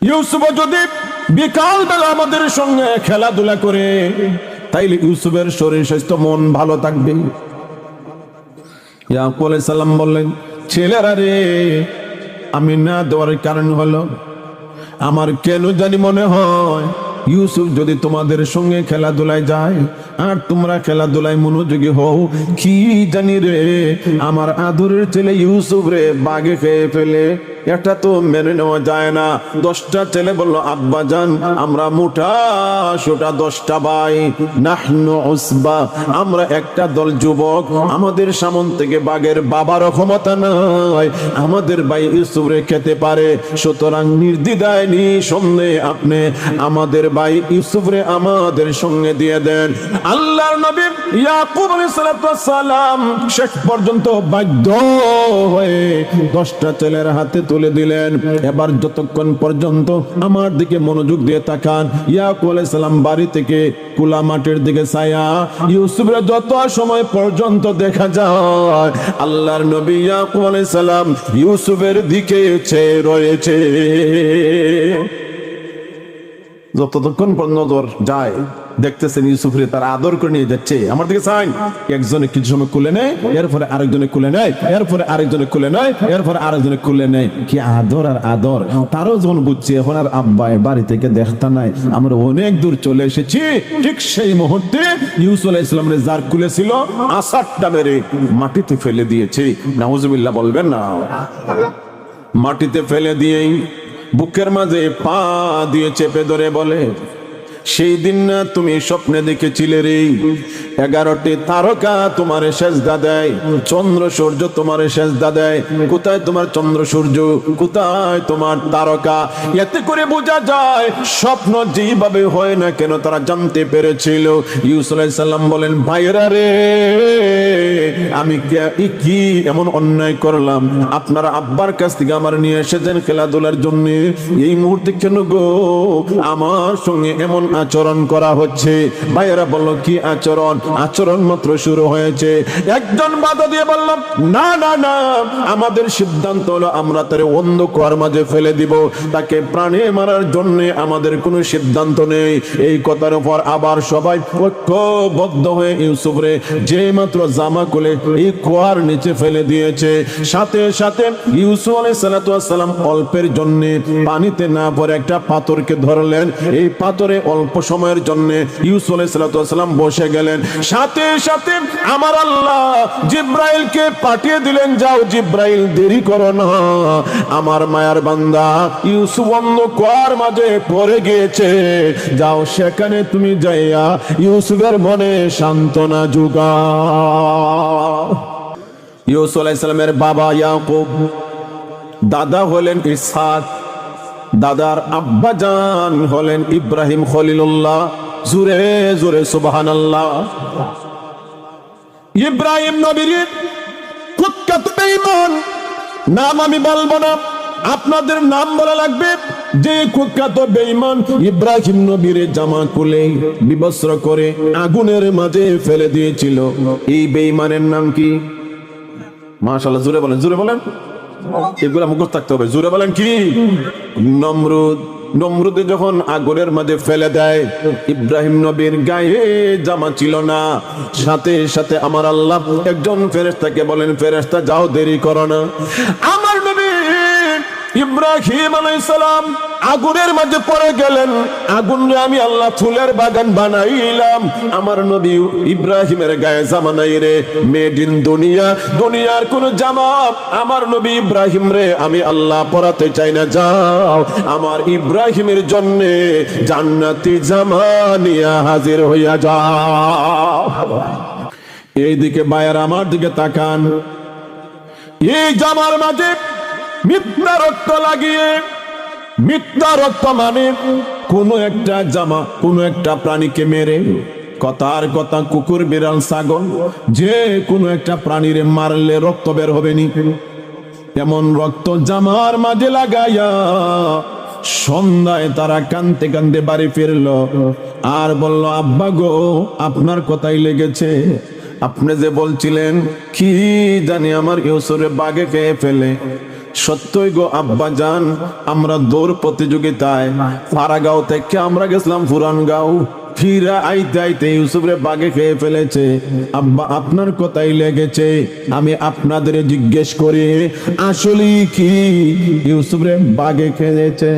ইউসুফ যদি বিকাল বেলা আমাদের সঙ্গে খেলাধুলা করে তাইলে ইউসুফের শরীর স্বাস্থ্য মন ভালো থাকবে। ইয়াকুব আলাইহিস সালাম বললেন, ছেলেরা রে, আমি না দেওয়ার কারণ হলো আমার কেন জানি মনে হয় ইউসুফ যদি তোমাদের সঙ্গে খেলাধুলায় যায় আর তোমরা খেলাধুলায় মনোযোগী হও, কি জানি রে আমার আদরের ছেলে ইউসুফ রে বাঘে খেয়ে ফেলে। এটা তো মেনে নেওয়া যায় না। 10টা ছেলে বলল, আব্বা জান আমরা মোটা সোটা 10টা ভাই, নাহনু উসবা, আমরা একটা দল যুবক, আমাদের সামন থেকে বাঘের বাবারও ক্ষমতা নাই, আমাদের ভাই ইউসুফ রে খেতে পারে। সুতরাং নির্দ্বিধায় নিঃসন্দেহে আপনি আমাদের ভাই ইউসুফ রে আমাদের সঙ্গে দিয়ে দেন। আল্লাহর নবী ইয়াকুব আলাইহিস সালাম শেষ পর্যন্ত বাধ্য হয়ে 10টা ছেলের হাতে তুলে দিলেন। এবার যতক্ষণ পর্যন্ত আমার দিকে মনোযোগ দিয়ে তাকান। ইয়াকুব আলাইহিস সালাম বাড়ি থেকে কুলা মাটির দিকে ছায়া, ইউসুফের যত সময় পর্যন্ত দেখা যায় আল্লাহর নবী ইয়াকুব আলাইহিস সালাম ইউসুফের দিকে চেয়ে রয়েছে। যতক্ষণ নজর যায় দেখতেছেন ইউসুফরে তার আদর করে নিয়ে যাচ্ছে, আমার দিকে চাই। একজনে কিছু সময় কুলে নেয়, এরপরে আরেকজনে কুলে নেয়, এরপরে আরেকজনে কুলে নেয়, এরপরে আরেকজনে কুলে নেয়। কি আদর আর আদর! তারও যখন বুঝছে এখন আর আব্বাই বাড়ি থেকে দেখতা নাই, আমরা অনেক দূর চলে এসেছি, ঠিক সেই মুহূর্তে ইউসুফ আলাইহিস সালামের যার কুলে ছিল আসারটা মেরে মাটিতে ফেলে দিয়েছে। নাউজুবিল্লাহ বলবেন না। মাটিতে ফেলে দিয়েই বুকের মাঝে পা দিয়ে চেপে ধরে বলে, সেই দিন না তুমি স্বপ্নে দেখেছিলে রে 11টি তারকা তোমার সেজদা দেয়, চন্দ্র সূর্য তোমার সেজদা দেয়, কোথায় তোমার চন্দ্র সূর্য, কোথায় তোমার তারকা? এতে করে বোঝা যায় স্বপ্ন যেভাবে হয় না কেন তারা জানতে পেরেছিল। ইউসুফ আলাইহিস সালাম বলেন, ভাইরা রে, আমি কি এমন অন্যায় করলাম? আপনারা আব্বার কাছ থেকে আমার নিয়ে এসেছেন খেলাধুলার জন্য, এই মুহূর্তে কেন গো আমার সঙ্গে এমন আচরণ করা হচ্ছে? ভাইয়েরা বলল, কি আচরণ? আচরণ মাত্র শুরু হয়েছে। একজন বাধা দিয়ে বললাম, না না না, আমাদের সিদ্ধান্ত হলো আমরা তারে অন্ধকার মাঝে ফেলে দিব, তাকে প্রাণে মারার জন্য আমাদের কোনো সিদ্ধান্ত নেই। এই কথার উপর আবার সবাই ঐক্যবদ্ধ হয়ে ইউসুফরে যে মাত্র জামা খুলে এই কুয়ার নিচে ফেলে দিয়েছে। সাথে সাথে ইউসুফ আলাইহিস সালাম অল্পের জন্য পানিতে না পড়ে একটা পাথরকে ধরলেন। এই পাথরে অল্প সময়ের জন্য ইউসুফ আলাইহিস সালাম বসে গেলেন। সাথে সাথে আমার আল্লাহ জিব্রাইলকে পাঠিয়ে দিলেন, যাও জিব্রাইল দেরি করো না, আমার মায়ার বান্দা ইউসুফ অন্ধকার মাঝে পড়ে গিয়েছে, যাও সেখানে তুমি যাইয়া ইউসুফের মনে সান্ত্বনা জোগাও। ইউসুফ আলাইহিস সালামের বাবা ইয়াকুব, দাদা হলেন ইসহাক, দাদার আব্বা জান হলেন ইব্রাহিম খলিলুল্লাহ। জোরে জোরে সুবহানাল্লাহ। ইব্রাহিম নবীর কুখ্যাত বেঈমান নাম আমি বলবো না, আপনাদের নাম বলা লাগবে। যে কুখ্যাত বেঈমান ইব্রাহিম নবীর জামা খুলে বিবস্ত্র করে আগুনের মাঝে ফেলে দিয়েছিল, এই বেঈমানের নাম কি? মাশাআল্লাহ, জোরে বলেন, জোরে বলেন। এগুলা মুখস্থ থাকতে হবে। জোরে বলেন কি? নমরুদ। নমরুদে যখন আগুনের মাঝে ফেলে দেয়, ইব্রাহিম নবীর গায়ে জামা ছিল না। সাথে সাথে আমার আল্লাহ একজন ফেরেশতাকে বলেন, ফেরেশতা যাও দেরি করো না। আমার নবী ইব্রাহিম আলাইহিস সালাম আগুনের মাঝে পড়ে গেলেন। আগুনে আমি আল্লাহ ফুলের বাগান বানাইলাম, আমার নবী ইব্রাহিমের গায়ে জামা নাই রে। মেড ইন দুনিয়া, দুনিয়ার কোন জামা আমার নবী ইব্রাহিম রে আমি আল্লাহ পরাতে চাই না, যাও আমার ইব্রাহিমের জন্য জান্নাতি জামা নিয়ে হাজির হইয়া যাও। এইদিকে বায়ার আমার দিকে তাকান, এই জামার মাঝে মিথ্যা রক্ত লাগিয়ে, মিথ্যা রক্ত মানে কোন একটা জামা কোন একটা প্রাণীকে মেরে, কথার কথা কুকুর বিড়াল ছাগল যে কোনো একটা প্রাণীরে মারলে রক্ত বের হবে নি, এমন রক্ত জামার মাঝে লাগাইয়া সন্ধ্যায় তারা কান্দতে কান্দতে বাড়ি ফিরল আর বলল, আব্বা গো আপনার কথাই লেগেছে, আপনি যে বলছিলেন কি জানি আমার ইউসুফে বাঘে খেয়ে ফেলে, সত্যই গো আব্বা জান, আমরা দৌড় প্রতিযোগিতায় ফারাগাঁও থেকে আমরা গেছিলাম পুরানগাঁও, ফিরা আইতে আইতে ইউসুফরে বাগে খেয়ে ফেলেছে। আব্বা আপনার কথাই লেগেছে, আমি আপনাদের জিজ্ঞেস করি আসলে কি ইউসুফরে বাগে খেয়েছে?